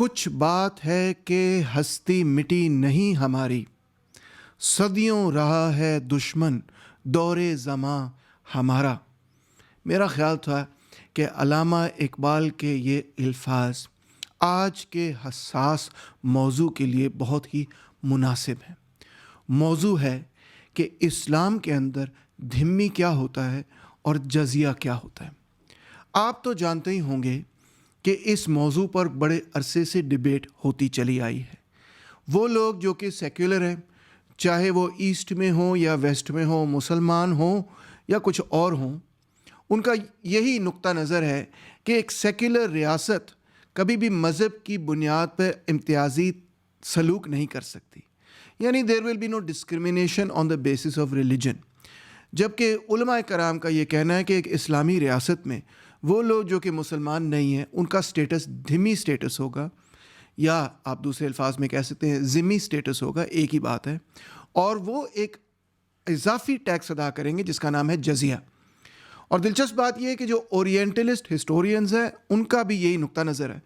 کچھ بات ہے کہ ہستی مٹی نہیں ہماری، صدیوں رہا ہے دشمن دور زماں ہمارا۔ میرا خیال تھا کہ علامہ اقبال کے یہ الفاظ آج کے حساس موضوع کے لیے بہت ہی مناسب ہیں۔ موضوع ہے کہ اسلام کے اندر دھمی کیا ہوتا ہے اور جزیہ کیا ہوتا ہے۔ آپ تو جانتے ہی ہوں گے کہ اس موضوع پر بڑے عرصے سے ڈیبیٹ ہوتی چلی آئی ہے۔ وہ لوگ جو کہ سیکولر ہیں، چاہے وہ ایسٹ میں ہوں یا ویسٹ میں ہوں، مسلمان ہوں یا کچھ اور ہوں، ان کا یہی نقطہ نظر ہے کہ ایک سیکولر ریاست کبھی بھی مذہب کی بنیاد پر امتیازی سلوک نہیں کر سکتی، یعنی there will be no discrimination on the basis of religion. جبکہ علماء کرام کا یہ کہنا ہے کہ ایک اسلامی ریاست میں وہ لوگ جو کہ مسلمان نہیں ہیں ان کا سٹیٹس دھمی سٹیٹس ہوگا، یا آپ دوسرے الفاظ میں کہہ سکتے ہیں ذمی سٹیٹس ہوگا، ایک ہی بات ہے، اور وہ ایک اضافی ٹیکس ادا کریں گے جس کا نام ہے جزیہ۔ اور دلچسپ بات یہ ہے کہ جو اورینٹلسٹ ہسٹورینز ہیں ان کا بھی یہی نقطہ نظر ہے،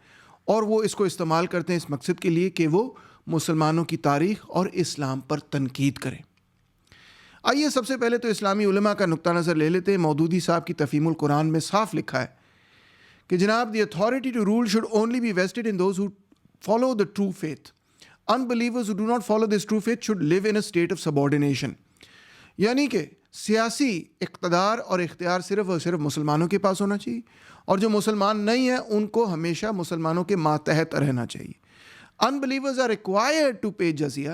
اور وہ اس کو استعمال کرتے ہیں اس مقصد کے لیے کہ وہ مسلمانوں کی تاریخ اور اسلام پر تنقید کریں۔ آئیے سب سے پہلے تو اسلامی علماء کا نقطہ نظر لے لیتے ہیں۔ مودودی صاحب کی تفہیم القرآن میں صاف لکھا ہے کہ جناب the authority to rule should only be vested in those who follow the true faith. Unbelievers who do not follow this true faith should live in a state of subordination. یعنی کہ سیاسی اقتدار اور اختیار صرف اور صرف مسلمانوں کے پاس ہونا چاہیے، اور جو مسلمان نہیں ہیں ان کو ہمیشہ مسلمانوں کے ماتحت رہنا چاہیے۔ Unbelievers are required to pay جزیہ،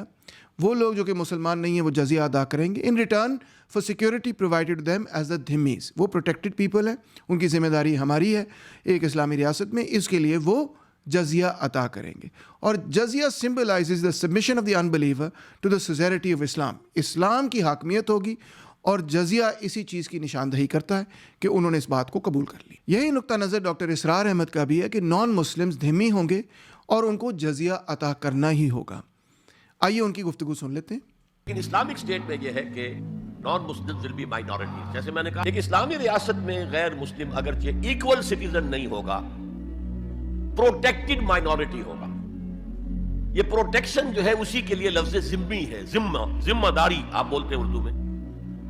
وہ لوگ جو کہ مسلمان نہیں ہیں وہ جزیہ ادا کریں گے in return for security provided to them as the dhimmis. وہ protected people ہیں، ان کی ذمہ داری ہماری ہے ایک اسلامی ریاست میں، اس کے لیے وہ جزیہ عطا کریں گے۔ اور جزیہ symbolizes the submission of the unbeliever to the suzerainty of Islam. اسلام کی حاکمیت ہوگی، اور جزیہ اسی چیز کی نشاندہی کرتا ہے کہ انہوں نے اس بات کو قبول کر لی۔ یہی نقطہ نظر ڈاکٹر اسرار احمد کا بھی ہے کہ نان مسلمز دھمی ہوں گے اور ان کو جزیہ عطا کرنا ہی ہوگا۔ آئیے ان کی گفتگو سن لیتے ہیں۔ لیکن اسلامک اسٹیٹ میں یہ ہے کہ نان مسلم ول بی مائنورٹی، جیسے میں نے کہا، ایک اسلامی ریاست میں غیر مسلم اگرچہ ایکول سٹیزن نہیں ہوگا، پروٹیکٹڈ مائنورٹی ہوگا۔ یہ پروٹیکشن جو ہے اسی کے لیے لفظ ذمہ ہے، ذمہ داری آپ بولتے ہیں اردو میں۔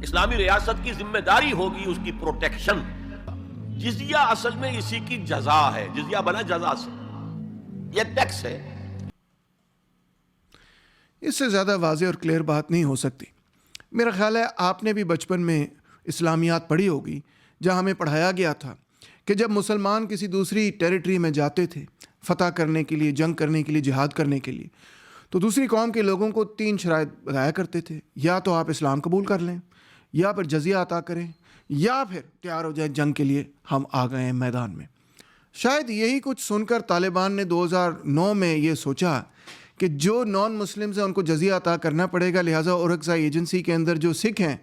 اسلامی ریاست کی ذمہ داری ہوگی اس کی پروٹیکشن۔ جزیہ اصل میں اسی کی جزا ہے، جزیہ بنا جزا سے، یہ ٹیکس ہے۔ اس سے زیادہ واضح اور کلیئر بات نہیں ہو سکتی۔ میرا خیال ہے آپ نے بھی بچپن میں اسلامیات پڑھی ہوگی، جہاں ہمیں پڑھایا گیا تھا کہ جب مسلمان کسی دوسری ٹیریٹری میں جاتے تھے فتح کرنے کے لیے، جنگ کرنے کے لیے، جہاد کرنے کے لیے، تو دوسری قوم کے لوگوں کو 3 شرائط بتایا کرتے تھے، یا تو آپ اسلام قبول کر لیں، یا پھر جزیہ عطا کریں، یا پھر تیار ہو جائیں جنگ کے لیے، ہم آ گئے ہیں میدان میں۔ شاید یہی کچھ سن کر طالبان نے 2009 میں یہ سوچا کہ جو نان مسلمز ہیں ان کو جزیہ عطا کرنا پڑے گا، لہٰذا اورکزائی ایجنسی کے اندر جو سکھ ہیں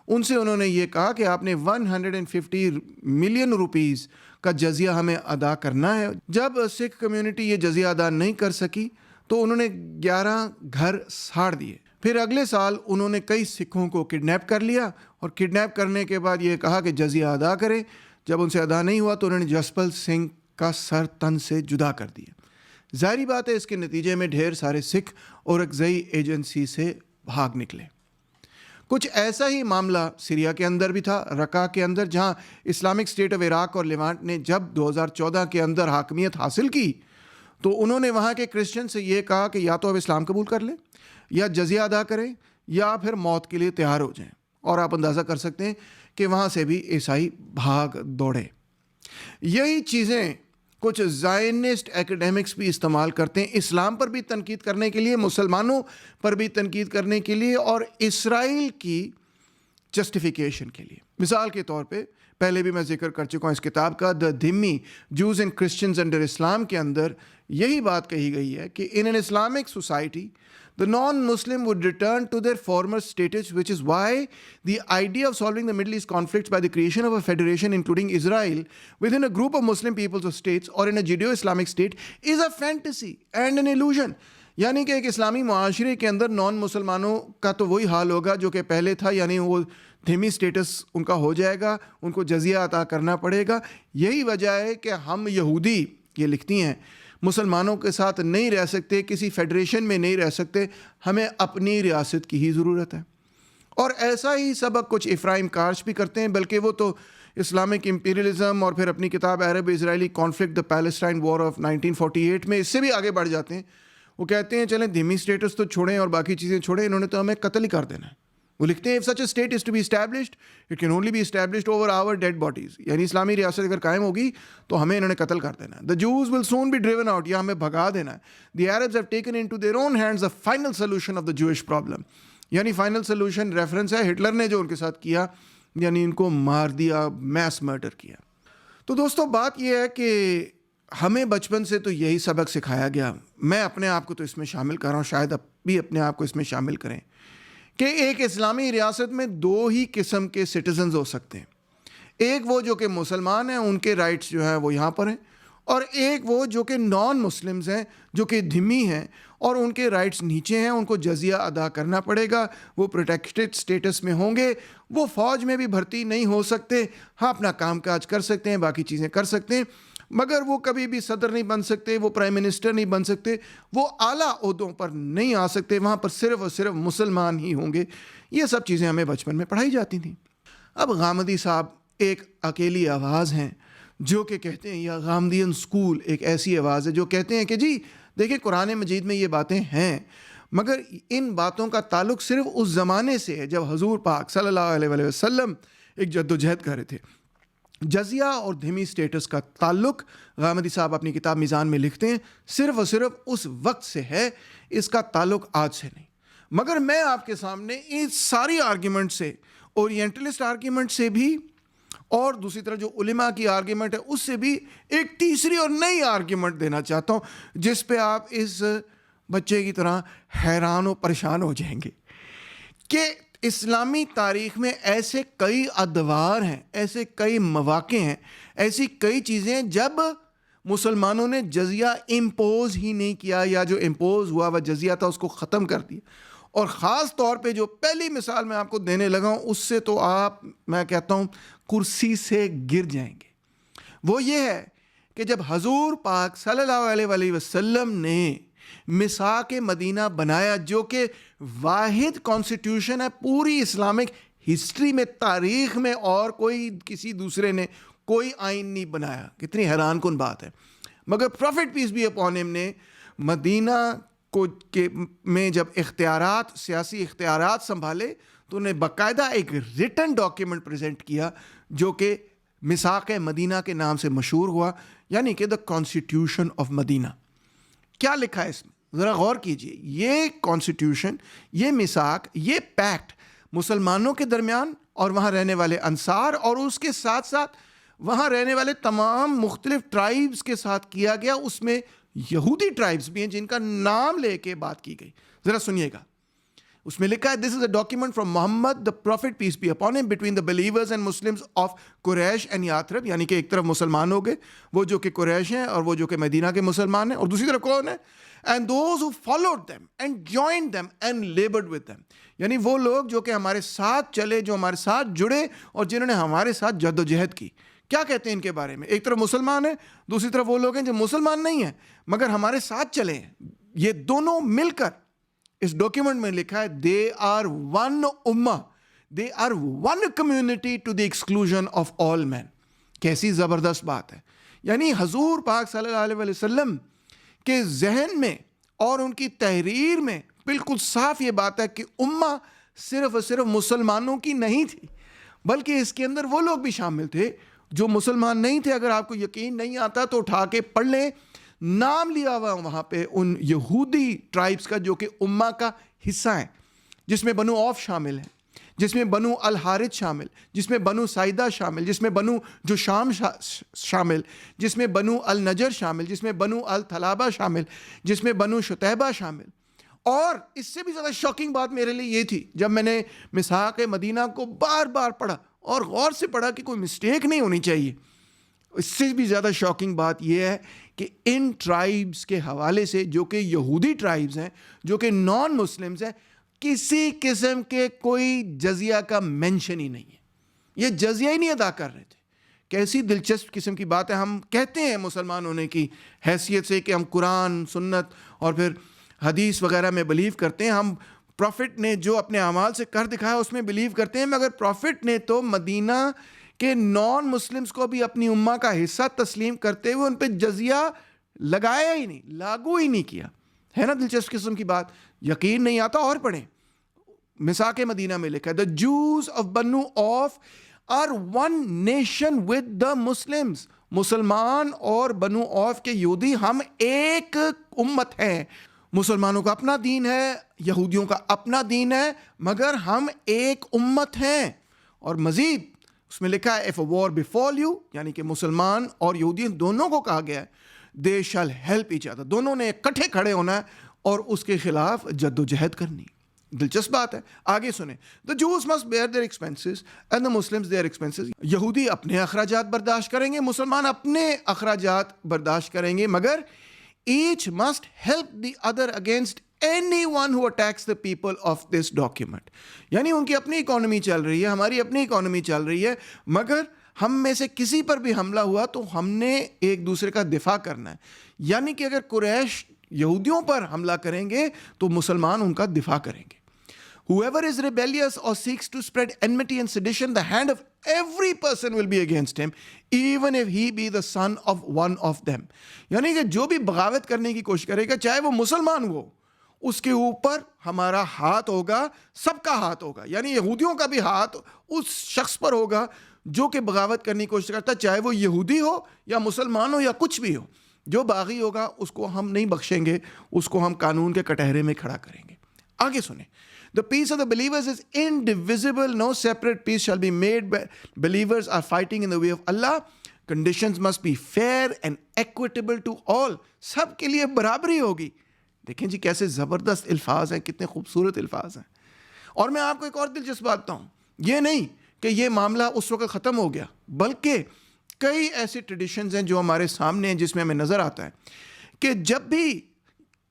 ان سے انہوں نے یہ کہا کہ آپ نے 150 ملین روپیز کا جزیہ ہمیں ادا کرنا ہے۔ جب سکھ کمیونٹی یہ جزیہ ادا نہیں کر سکی تو انہوں نے 11 گھر ساڑ دیے۔ پھر اگلے سال انہوں نے کئی سکھوں کو کڈنیپ کر لیا، اور کڈنیپ کرنے کے بعد یہ کہا کہ جزیہ ادا کریں۔ جب ان سے ادا نہیں ہوا تو انہوں نے جسپال سنگھ کا سر تن سے جدا کر دیا۔ ظاہری بات ہے اس کے نتیجے میں ڈھیر سارے سکھ اورکزائی ایجنسی سے بھاگ نکلے۔ کچھ ایسا ہی معاملہ سیریا کے اندر بھی تھا، رقہ کے اندر، جہاں اسلامک اسٹیٹ آف عراق اور لیوانٹ نے جب 2014 کے اندر حاکمیت حاصل کی تو انہوں نے وہاں کے کرسچن سے یہ کہا کہ یا تو آپ اسلام قبول کر لیں، یا جزیہ ادا کریں، یا پھر موت کے لیے تیار ہو جائیں۔ اور آپ اندازہ کر سکتے ہیں کہ وہاں سے بھی عیسائی بھاگ دوڑے۔ یہی چیزیں کچھ زائنسٹ ایکیڈیمکس بھی استعمال کرتے ہیں اسلام پر بھی تنقید کرنے کے لیے، مسلمانوں پر بھی تنقید کرنے کے لیے، اور اسرائیل کی جسٹیفیکیشن کے لیے۔ مثال کے طور پہ پہلے بھی میں ذکر کر چکا ہوں اس کتاب کا دا دھمی جوز اینڈ کرسچنز انڈر اسلام کے اندر یہی بات کہی گئی ہے کہ in an Islamic society the non-Muslim would return to their former status, which is why the idea of solving the Middle East conflicts by the creation of a federation including Israel within a group of Muslim peoples or states or in a Judeo-Islamic state is a fantasy and an illusion. یعنی کہ ایک اسلامی معاشرے کے اندر نان مسلمانوں کا تو وہی حال ہوگا جو کہ پہلے تھا، یعنی وہ دھیمی سٹیٹس ان کا ہو جائے گا، ان کو جزیہ عطا کرنا پڑے گا۔ یہی وجہ ہے کہ ہم یہودی، یہ لکھتی ہیں مسلمانوں کے ساتھ نہیں رہ سکتے, کسی فیڈریشن میں نہیں رہ سکتے, ہمیں اپنی ریاست کی ہی ضرورت ہے. اور ایسا ہی سبق کچھ افرایم کارش بھی کرتے ہیں, بلکہ وہ تو اسلامک امپیریلزم اور پھر اپنی کتاب Arab Israeli conflict the Palestine war of 1948 میں اس سے بھی آگے بڑھ جاتے ہیں. وہ کہتے ہیں چلیں دھیمی اسٹیٹس تو چھوڑیں اور باقی چیزیں چھوڑیں, انہوں نے تو ہمیں قتل ہی کر دینا ہے. وہ لکھتے ہیں if such a state is to be established it can only be established over our dead bodies. یعنی اسلامی ریاست اگر قائم ہوگی تو ہمیں انہوں نے قتل کر دینا ہے. The Jews will soon be driven out, یا ہمیں بھگا دینا ہے. The Arabs have taken into their own hands the final solution of the Jewish problem. یعنی فائنل سولوشن ریفرنس ہے ہٹلر نے جو ان کے ساتھ کیا, یعنی ان کو مار دیا, میس مرڈر کیا. تو دوستو بات یہ ہے کہ ہمیں بچپن سے تو یہی سبق سکھایا گیا, میں اپنے آپ کو تو اس میں شامل کر رہا ہوں, شاید اب بھی اپنے آپ کو اس میں شامل کریں, کہ ایک اسلامی ریاست میں دو ہی قسم کے سٹیزنز ہو سکتے ہیں. ایک وہ جو کہ مسلمان ہیں, ان کے رائٹس جو ہیں وہ یہاں پر ہیں, اور ایک وہ جو کہ نان مسلمز ہیں, جو کہ دھمی ہیں اور ان کے رائٹس نیچے ہیں, ان کو جزیہ ادا کرنا پڑے گا, وہ پروٹیکٹڈ سٹیٹس میں ہوں گے, وہ فوج میں بھی بھرتی نہیں ہو سکتے, ہاں اپنا کام کاج کر سکتے ہیں, باقی چیزیں کر سکتے ہیں, مگر وہ کبھی بھی صدر نہیں بن سکتے, وہ پرائم منسٹر نہیں بن سکتے, وہ اعلیٰ عہدوں پر نہیں آ سکتے, وہاں پر صرف اور صرف مسلمان ہی ہوں گے. یہ سب چیزیں ہمیں بچپن میں پڑھائی جاتی تھیں. اب غامدی صاحب ایک اکیلی آواز ہیں جو کہ کہتے ہیں, یا غامدین اسکول ایک ایسی آواز ہے جو کہتے ہیں کہ جی دیکھیں قرآن مجید میں یہ باتیں ہیں, مگر ان باتوں کا تعلق صرف اس زمانے سے ہے جب حضور پاک صلی اللہ علیہ وسلم ایک جد و جہد کر رہے تھے. جزیہ اور دھمی سٹیٹس کا تعلق غامدی صاحب اپنی کتاب میزان میں لکھتے ہیں صرف اور صرف اس وقت سے ہے, اس کا تعلق آج سے نہیں. مگر میں آپ کے سامنے اس ساری آرگیومنٹ سے, اورینٹلسٹ آرگیومنٹ سے بھی اور دوسری طرف جو علماء کی آرگیومنٹ ہے اس سے بھی ایک تیسری اور نئی آرگیومنٹ دینا چاہتا ہوں, جس پہ آپ اس بچے کی طرح حیران و پریشان ہو جائیں گے کہ اسلامی تاریخ میں ایسے کئی ادوار ہیں, ایسے کئی مواقع ہیں, ایسی کئی چیزیں ہیں جب مسلمانوں نے جزیہ امپوز ہی نہیں کیا, یا جو امپوز ہوا وہ جزیہ تھا اس کو ختم کر دیا. اور خاص طور پہ جو پہلی مثال میں آپ کو دینے لگا ہوں اس سے تو آپ, میں کہتا ہوں, کرسی سے گر جائیں گے. وہ یہ ہے کہ جب حضور پاک صلی اللہ علیہ وسلم نے میثاق مدینہ بنایا, جو کہ واحد کانسٹیٹیوشن ہے پوری اسلامک ہسٹری میں, تاریخ میں, اور کوئی کسی دوسرے نے کوئی آئین نہیں بنایا. کتنی حیران کن بات ہے. مگر پروفٹ پیس بی اپون ہم نے مدینہ میں جب اختیارات, سیاسی اختیارات سنبھالے تو انہیں باقاعدہ ایک ریٹن ڈاکیومنٹ پریزنٹ کیا جو کہ میثاق مدینہ کے نام سے مشہور ہوا, یعنی کہ دا کانسٹیٹیوشن آف مدینہ. کیا لکھا ہے اس میں, ذرا غور کیجئے. یہ کانسٹیٹیوشن, یہ میثاق, یہ پیکٹ مسلمانوں کے درمیان اور وہاں رہنے والے انصار اور اس کے ساتھ ساتھ وہاں رہنے والے تمام مختلف ٹرائبز کے ساتھ کیا گیا. اس میں یہودی ٹرائبز بھی ہیں جن کا نام لے کے بات کی گئی. ذرا سنیے گا, اس میں لکھا ہے this is a document from Muhammad the prophet peace be upon him between the believers and Muslims of Quraysh and Yathrib. یعنی کہ ایک طرف مسلمان ہو گئے وہ جو کہ قریش ہیں اور وہ جو کہ مدینہ کے مسلمان ہیں, اور دوسری طرف کون ہے, and those who followed them and joined them and laboured with them. یعنی وہ لوگ جو کہ ہمارے ساتھ چلے, جو ہمارے ساتھ جڑے اور جنہوں نے ہمارے ساتھ جد و جہد کی. کیا کہتے ہیں ان کے بارے میں, ایک طرف مسلمان ہیں, دوسری طرف وہ لوگ ہیں جو مسلمان نہیں ہیں مگر ہمارے ساتھ چلے ہیں. یہ دونوں مل کر اس ڈاکیومنٹ میں لکھا ہے دے آر ون امہ, they are one community to the exclusion of all men. کیسی زبردست بات ہے. یعنی حضور پاک صلی اللہ علیہ وسلم کے ذہن میں اور ان کی تحریر میں بالکل صاف یہ بات ہے کہ امہ صرف اور صرف مسلمانوں کی نہیں تھی, بلکہ اس کے اندر وہ لوگ بھی شامل تھے جو مسلمان نہیں تھے. اگر آپ کو یقین نہیں آتا تو اٹھا کے پڑھ لیں, نام لیا ہوا وہاں پہ ان یہودی ٹرائبز کا جو کہ امہ کا حصہ ہیں, جس میں بنو عوف شامل ہیں, جس میں بنو الحارث شامل, جس میں بنو سائدہ شامل, جس میں بنو جو شام شامل, جس میں بنو النجر شامل, جس میں بنو الثلابہ شامل, جس میں بنو شتیبہ شامل. اور اس سے بھی زیادہ شاکنگ بات میرے لیے یہ تھی جب میں نے میثاق مدینہ کو بار بار پڑھا اور غور سے پڑھا کہ کوئی مسٹیک نہیں ہونی چاہیے. اس سے بھی زیادہ شاکنگ بات یہ ہے کہ ان ٹرائبز کے حوالے سے, جو کہ یہودی ٹرائبز ہیں, جو کہ نان مسلمز ہیں, کسی قسم کے کوئی جزیہ کا مینشن ہی نہیں ہے. یہ جزیہ ہی نہیں ادا کر رہے تھے. کیسی دلچسپ قسم کی بات ہے. ہم کہتے ہیں مسلمان ہونے کی حیثیت سے کہ ہم قرآن، سنت اور پھر حدیث وغیرہ میں بلیو کرتے ہیں. ہم پروفٹ نے جو اپنے اعمال سے کر دکھایا اس میں بلیو کرتے ہیں، مگر پروفٹ نے تو مدینہ کے نان مسلمس کو بھی اپنی امہ کا حصہ تسلیم کرتے ہوئے ان پہ جزیہ لگایا ہی نہیں، لاگو ہی نہیں کیا. ہے نا دلچسپ قسم کی بات؟ یقین نہیں آتا اور پڑھیں. مساق مدینہ میں لکھا ہے the Jews of Banu Auf are one nation with the Muslims. مسلمان اور بنو اوف کے یہودی ہم ایک امت ہیں. مسلمانوں کا اپنا دین ہے، یہودیوں کا اپنا دین ہے، مگر ہم ایک امت ہیں. اور مزید اس میں لکھا ہے if a war befall you، یعنی کہ مسلمان اور یہودی دونوں کو کہا گیا ہے they shall help each other. دونوں نے اکٹھے کھڑے ہونا ہے اور اس کے خلاف جد و جہد کرنی. دلچسپ بات ہے. آگے سنیں. The Jews must bear their expenses and the Muslims their expenses. یہودی اپنے اخراجات برداشت کریں گے، مسلمان اپنے اخراجات برداشت کریں گے، مگر each must help the other against anyone who attacks the people of this document. یعنی ان کی اپنی اکانومی چل رہی ہے، ہماری اپنی اکانومی چل رہی ہے، مگر ہم میں سے کسی پر بھی حملہ ہوا تو ہم نے ایک دوسرے کا دفاع کرنا ہے. یعنی کہ اگر قریش یہودیوں پر حملہ کریں گے تو مسلمان ان کا دفاع کریں گے. Whoever is rebellious or seeks to spread enmity and sedition, the hand of every person will be against him, even if he be the son of one of them. یعنی کہ جو بھی بغاوت کرنے کی کوشش کرے گا، چاہے وہ مسلمان ہو، اس کے اوپر ہمارا ہاتھ ہوگا، سب کا ہاتھ ہوگا. یعنی یہودیوں کا بھی ہاتھ اس شخص پر ہوگا جو کہ بغاوت کرنے کی کوشش کرتا ہے، چاہے وہ یہودی ہو یا مسلمان ہو یا کچھ بھی ہو. جو باغی ہوگا اس کو ہم نہیں بخشیں گے، اس کو ہم قانون کے کٹہرے میں کھڑا کریں گے. آگے سنیں. The peace of the believers is indivisible. No separate peace shall be made. Believers are fighting in the way of Allah. Conditions must be fair and equitable to all. سب کے لیے برابری ہوگی. دیکھیں جی کیسے زبردست الفاظ ہیں، کتنے خوبصورت الفاظ ہیں. اور میں آپ کو ایک اور دلچسپ بات بتاؤں. یہ نہیں کہ یہ معاملہ اس وقت ختم ہو گیا، بلکہ کئی ایسی ٹریڈیشنز ہیں جو ہمارے سامنے ہیں جس میں ہمیں نظر آتا ہے کہ جب بھی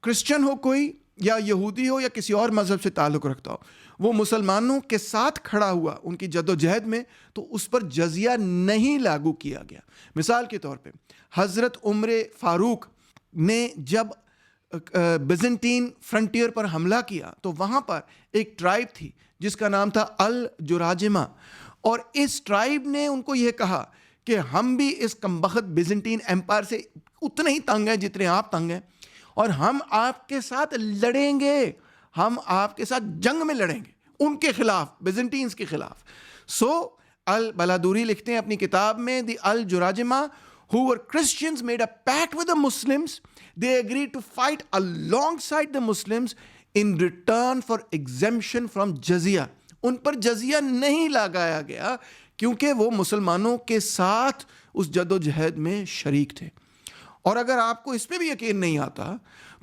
کرسچن ہو کوئی یا یہودی ہو یا کسی اور مذہب سے تعلق رکھتا ہو، وہ مسلمانوں کے ساتھ کھڑا ہوا ان کی جد و جہد میں، تو اس پر جزیہ نہیں لاگو کیا گیا. مثال کے طور پہ حضرت عمر فاروق نے جب بیزنٹین فرنٹیئر پر حملہ کیا تو وہاں پر ایک ٹرائب تھی جس کا نام تھا الجراجمہ، اور اس ٹرائب نے ان کو یہ کہا کہ ہم بھی اس کمبخت بیزنٹین ایمپائر سے اتنے ہی تنگ ہیں جتنے آپ تنگ ہیں، اور ہم آپ کے ساتھ لڑیں گے، ہم آپ کے ساتھ جنگ میں لڑیں گے ان کے خلاف، بیزنٹینز کے خلاف. سو البلادوری لکھتے ہیں اپنی کتاب میں دی الجراجمہ who were Christians made a pact with the Muslims. They agreed to fight alongside the Muslims in return for exemption from jizya. ان پر جزیہ نہیں لگایا گیا کیونکہ وہ مسلمانوں کے ساتھ اس جد و جہد میں شریک تھے. اور اگر آپ کو اس پہ بھی یقین نہیں آتا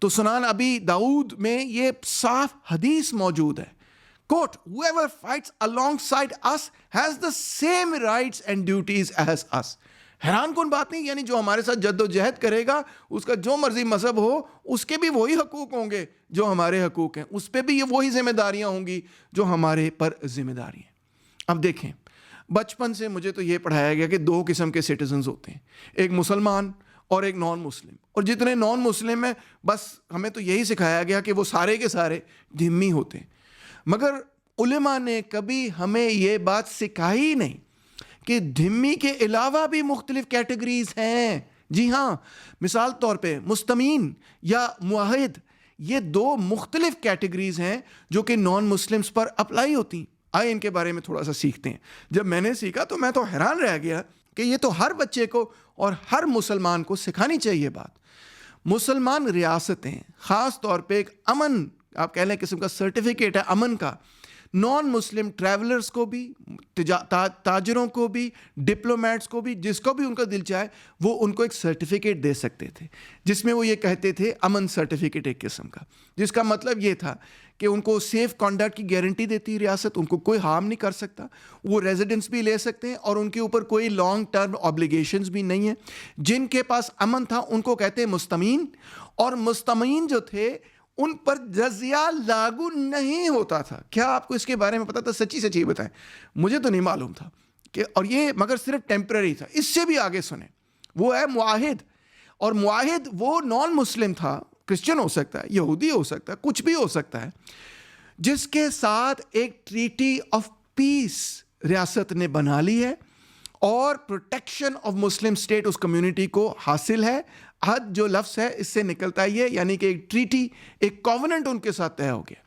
تو سنن ابی داؤد میں یہ صاف حدیث موجود ہے. Quote, whoever fights alongside us has the same rights and duties as us. حیران کن بات نہیں؟ یعنی جو ہمارے ساتھ جد و جہد کرے گا، اس کا جو مرضی مذہب ہو، اس کے بھی وہی حقوق ہوں گے جو ہمارے حقوق ہیں، اس پہ بھی یہ وہی ذمہ داریاں ہوں گی جو ہمارے پر ذمہ داری ہیں. اب دیکھیں، بچپن سے مجھے تو یہ پڑھایا گیا کہ دو قسم کے سٹیزنز ہوتے ہیں، ایک مسلمان اور ایک نان مسلم. اور جتنے نان مسلم ہیں بس ہمیں تو یہی سکھایا گیا کہ وہ سارے کے سارے دھمی ہوتے ہیں. مگر علماء نے کبھی ہمیں یہ بات سکھائی نہیں کہ دھمی کے علاوہ بھی مختلف کیٹیگریز ہیں. جی ہاں، مثال طور پہ مستمین یا معاہد، یہ دو مختلف کیٹیگریز ہیں جو کہ نان مسلمس پر اپلائی ہوتی ہیں. آئے ان کے بارے میں تھوڑا سا سیکھتے ہیں. جب میں نے سیکھا تو میں تو حیران رہ گیا کہ یہ تو ہر بچے کو اور ہر مسلمان کو سکھانی چاہیے بات. مسلمان ریاستیں خاص طور پہ ایک امن، آپ کہہ لیں قسم کا سرٹیفکیٹ ہے امن کا، نان مسلم ٹریولرز کو بھی، تاجروں کو بھی، ڈپلومیٹس کو بھی، جس کو بھی ان کا دل چاہے وہ ان کو ایک سرٹیفکیٹ دے سکتے تھے جس میں وہ یہ کہتے تھے امن سرٹیفکیٹ ایک قسم کا، جس کا مطلب یہ تھا کہ ان کو سیف کانڈکٹ کی گارنٹی دیتی ریاست، ان کو کوئی ہارم نہیں کر سکتا، وہ ریزیڈنس بھی لے سکتے ہیں اور ان کے اوپر کوئی لانگ ٹرم آبلیگیشنز بھی نہیں ہیں. جن کے پاس امن تھا ان کو کہتے ہیں مستمین، اور مستمین جو تھے ان پر جزیہ لاگو نہیں ہوتا تھا. کیا آپ کو اس کے بارے میں پتا تھا؟ سچی سچی بتائیں، مجھے تو نہیں معلوم تھا. کہ اور یہ مگر صرف ٹیمپرری تھا. اس سے بھی آگے سنیں, وہ ہے معاہد, اور معاہد وہ نان مسلم تھا, کرسچن ہو سکتا ہے, یہودی ہو سکتا ہے, کچھ بھی ہو سکتا ہے, جس کے ساتھ ایک ٹریٹی آف پیس ریاست نے بنا لی ہے اور پروٹیکشن آف مسلم اسٹیٹ اس کمیونٹی کو حاصل ہے. حد جو لفظ ہے اس سے نکلتا ہے یہ, یعنی کہ ایک ٹریٹی, ایک کووننٹ ان کے ساتھ طے ہو گیا,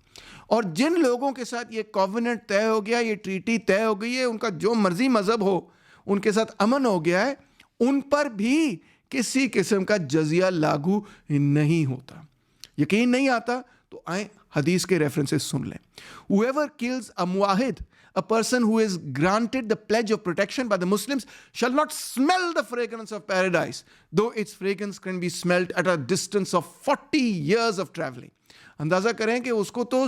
اور جن لوگوں کے ساتھ یہ کووننٹ طے ہو گیا, یہ ٹریٹی طے ہو گئی ہے, ان کا جو مرضی مذہب ہو ان کے ساتھ امن ہو گیا ہے, ان پر بھی کسی قسم کا جزیہ لاگو نہیں ہوتا. یقین نہیں آتا تو آئیں حدیث کے ریفرنسز سن لیں. Whoever kills a muahid, a person who is granted the pledge of protection by the Muslims, shall not smell the fragrance of paradise, though its fragrance can be smelled at a distance of 40 years of traveling. اندازہ کریں کہ اس کو تو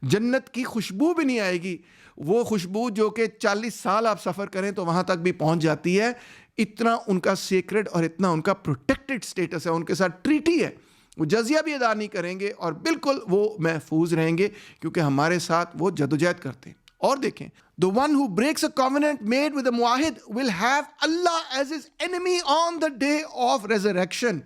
جنت کی خوشبو بھی نہیں آئے گی, وہ خوشبو جو کہ 40 سال آپ سفر کریں تو وہاں تک بھی پہنچ جاتی ہے. اتنا ان کا سیکرڈ اور اتنا ان کا پروٹیکٹڈ سٹیٹس ہے, ان کے ساتھ ٹریٹی ہے. وہ جزیہ بھی ادا نہیں کریں گے اور بالکل وہ محفوظ رہیں گے کیونکہ ہمارے ساتھ وہ جدوجہد کرتے ہیں. اور دیکھیں, the one who breaks a covenant made with a muahid will have Allah as his enemy on the day of resurrection.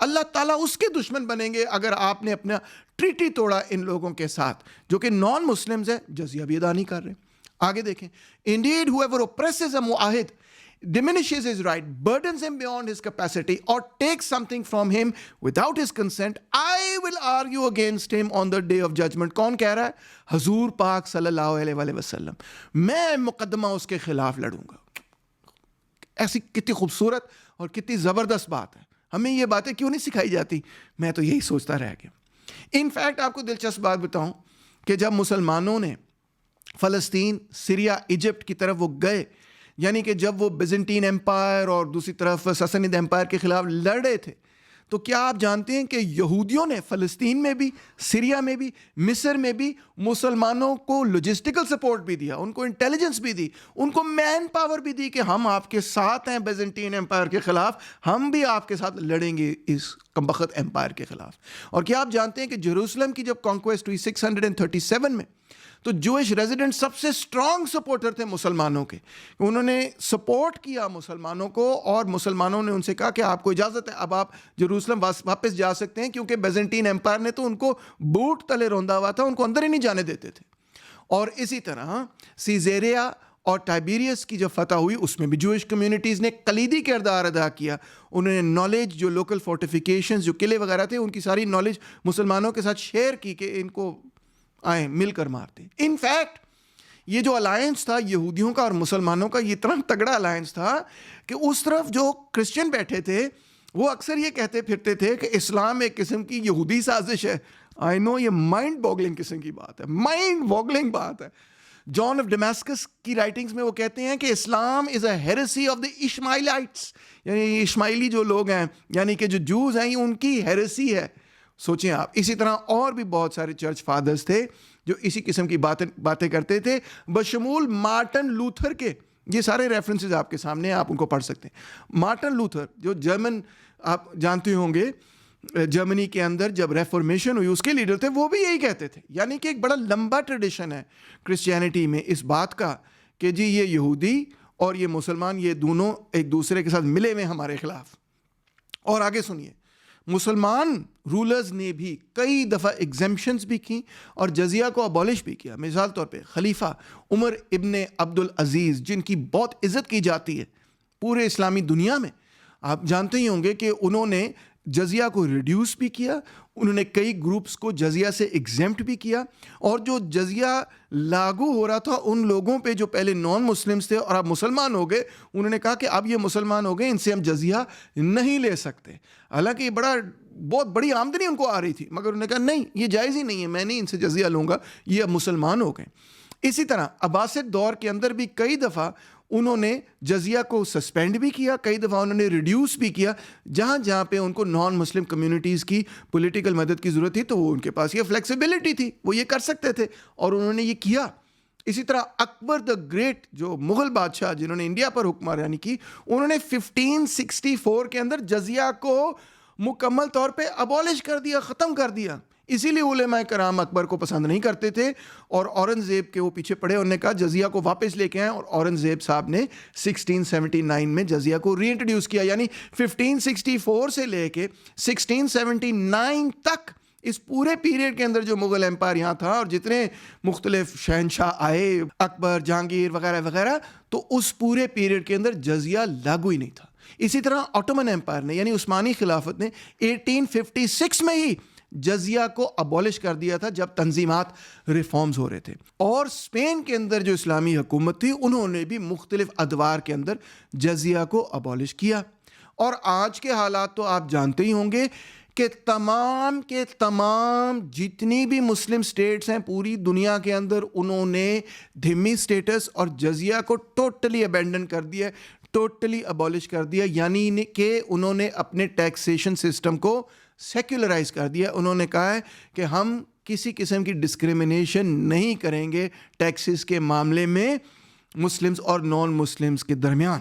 اللہ تعالیٰ اس کے دشمن بنیں گے اگر آپ نے اپنا ٹریٹی توڑا ان لوگوں کے ساتھ جو کہ نان مسلمز ہیں, جزیہ بھی ادا نہیں کر رہے. آگے دیکھیں, indeed whoever oppresses a muahid, diminishes his right, burdens him beyond his capacity, or takes something from him without his consent, I will argue against him on the day of judgment. کون کہہ رہا ہے؟ حضور پاک صلی اللہ علیہ وآلہ وسلم. میں مقدمہ اس کے خلاف لڑوں گا. ایسی کتنی خوبصورت اور کتنی زبردست بات ہے. ہمیں یہ باتیں کیوں نہیں سکھائی جاتی؟ میں تو یہی سوچتا رہ گیا. انفیکٹ آپ کو دلچسپ بات بتاؤں کہ جب مسلمانوں نے فلسطین, سیریا, ایجپٹ کی طرف وہ گئے, یعنی کہ جب وہ بیزنٹین ایمپائر اور دوسری طرف سسنید ایمپائر کے خلاف لڑ رہے تھے, تو کیا آپ جانتے ہیں کہ یہودیوں نے فلسطین میں بھی, سیریا میں بھی, مصر میں بھی مسلمانوں کو لاجسٹیکل سپورٹ بھی دیا, ان کو انٹیلیجنس بھی دی, ان کو مین پاور بھی دی کہ ہم آپ کے ساتھ ہیں بیزنٹین ایمپائر کے خلاف, ہم بھی آپ کے ساتھ لڑیں گے اس کمبخت ایمپائر کے خلاف. اور کیا آپ جانتے ہیں کہ جیروسلم کی جب کانکویسٹ ہوئی 637 میں, تو جوئش ریزیڈنٹ سب سے اسٹرانگ سپورٹر تھے مسلمانوں کے. انہوں نے سپورٹ کیا مسلمانوں کو اور مسلمانوں نے ان سے کہا کہ آپ کو اجازت ہے, اب آپ جیروسلم واپس جا سکتے ہیں, کیونکہ بیزنٹین ایمپائر نے تو ان کو بوٹ تلے روندا ہوا تھا, ان کو اندر ہی نہیں جانے دیتے تھے. اور اسی طرح سیزیریا اور ٹائبیریس کی جو فتح ہوئی اس میں بھی جوئش کمیونٹیز نے کلیدی کردار ادا کیا. انہوں نے نالج, جو لوکل فورٹیفیکیشنز, جو قلعے وغیرہ تھے, ان کی ساری نالج مسلمانوں کے ساتھ شیئر کی کہ ان کو آئیں مل کر مارتے. ان فیکٹ یہ جو الائنس تھا یہودیوں کا اور مسلمانوں کا, یہ اتنا تگڑا الائنس تھا کہ اس طرف جو کرسچن بیٹھے تھے وہ اکثر یہ کہتے پھرتے تھے کہ اسلام ایک قسم کی یہودی سازش ہے. آئی نو یہ مائنڈ بوگلنگ قسم کی بات ہے, مائنڈ بوگلنگ بات ہے. جان آف ڈیماسکس کی رائٹنگز میں وہ کہتے ہیں کہ اسلام از اے ہیریسی آف دی اشماعیلائٹس, یعنی اشماعیلی جو لوگ ہیں, یعنی کہ جو جوز ہیں, یہ ان کی ہیریسی ہے. سوچیں آپ. اسی طرح اور بھی بہت سارے چرچ فادرز تھے جو اسی قسم کی باتیں کرتے تھے, بشمول مارٹن لوتھر کے. یہ سارے ریفرنسز آپ کے سامنے ہیں, آپ ان کو پڑھ سکتے ہیں. مارٹن لوتھر جو جرمن, آپ جانتے ہوں گے, جرمنی کے اندر جب ریفارمیشن ہوئی اس کے لیڈر تھے, وہ بھی یہی کہتے تھے. یعنی کہ ایک بڑا لمبا ٹریڈیشن ہے کرسچینٹی میں اس بات کا کہ جی یہ یہودی اور یہ مسلمان, یہ دونوں ایک دوسرے کے ساتھ ملے ہوئے ہمارے خلاف. اور آگے سنیے, مسلمان رولرز نے بھی کئی دفعہ ایگزمپشنز بھی کی اور جزیہ کو ابالش بھی کیا. مثال طور پہ خلیفہ عمر ابن عبد العزیز, جن کی بہت عزت کی جاتی ہے پورے اسلامی دنیا میں, آپ جانتے ہی ہوں گے کہ انہوں نے جزیہ کو ریڈیوس بھی کیا, انہوں نے کئی گروپس کو جزیہ سے ایگزمپٹ بھی کیا, اور جو جزیہ لاگو ہو رہا تھا ان لوگوں پہ جو پہلے نان مسلمس تھے اور اب مسلمان ہو گئے, انہوں نے کہا کہ اب یہ مسلمان ہو گئے, ان سے ہم جزیہ نہیں لے سکتے. حالانکہ یہ بہت بڑی آمدنی ان کو آ رہی تھی, مگر انہوں نے کہا نہیں, یہ جائز ہی نہیں ہے, میں نہیں ان سے جزیہ لوں گا, یہ اب مسلمان ہو گئے. اسی طرح عباسد دور کے اندر بھی کئی دفعہ انہوں نے جزیہ کو سسپینڈ بھی کیا, کئی دفعہ انہوں نے ریڈیوس بھی کیا. جہاں جہاں پہ ان کو نان مسلم کمیونٹیز کی پولیٹیکل مدد کی ضرورت تھی تو وہ ان کے پاس یہ فلیکسیبلٹی تھی, وہ یہ کر سکتے تھے اور انہوں نے یہ کیا. اسی طرح اکبر دا گریٹ, جو مغل بادشاہ جنہوں نے انڈیا پر حکمرانی کی, انہوں نے 1564 کے اندر جزیہ کو مکمل طور پہ ابالش کر دیا, ختم کر دیا. اسی لیے علماء کرام اکبر کو پسند نہیں کرتے تھے اور اورنگزیب کے وہ پیچھے پڑے. انہوں نے کہا جزیہ کو واپس لے کے آئیں, اور اورنگزیب صاحب نے 1679 میں جزیہ کو ری انٹروڈیوس کیا. یعنی 1564 سے لے کے 1679 تک اس پورے پیریڈ کے اندر جو مغل امپائر یہاں تھا اور جتنے مختلف شہنشاہ آئے, اکبر, جہانگیر وغیرہ وغیرہ, تو اس پورے پیریڈ کے اندر جزیہ لاگو ہی نہیں تھا. اسی طرح آٹومن امپائر نے یعنی عثمانی خلافت نے 1856 میں ہی جزیہ کو ابولش کر دیا تھا جب تنظیمات ریفارمز ہو رہے تھے. اور اسپین کے اندر جو اسلامی حکومت تھی انہوں نے بھی مختلف ادوار کے اندر جزیہ کو ابولش کیا. اور آج کے حالات تو آپ جانتے ہی ہوں گے کہ تمام کے تمام جتنی بھی مسلم سٹیٹس ہیں پوری دنیا کے اندر, انہوں نے دھمی سٹیٹس اور جزیہ کو ٹوٹلی ابینڈن کر دیا, ٹوٹلی ابولش کر دیا. یعنی کہ انہوں نے اپنے ٹیکسیشن سسٹم کو سیکولرائز کر دیا. انہوں نے کہا ہے کہ ہم کسی قسم کی ڈسکریمنیشن نہیں کریں گے ٹیکسز کے معاملے میں مسلمز اور نان مسلمز کے درمیان.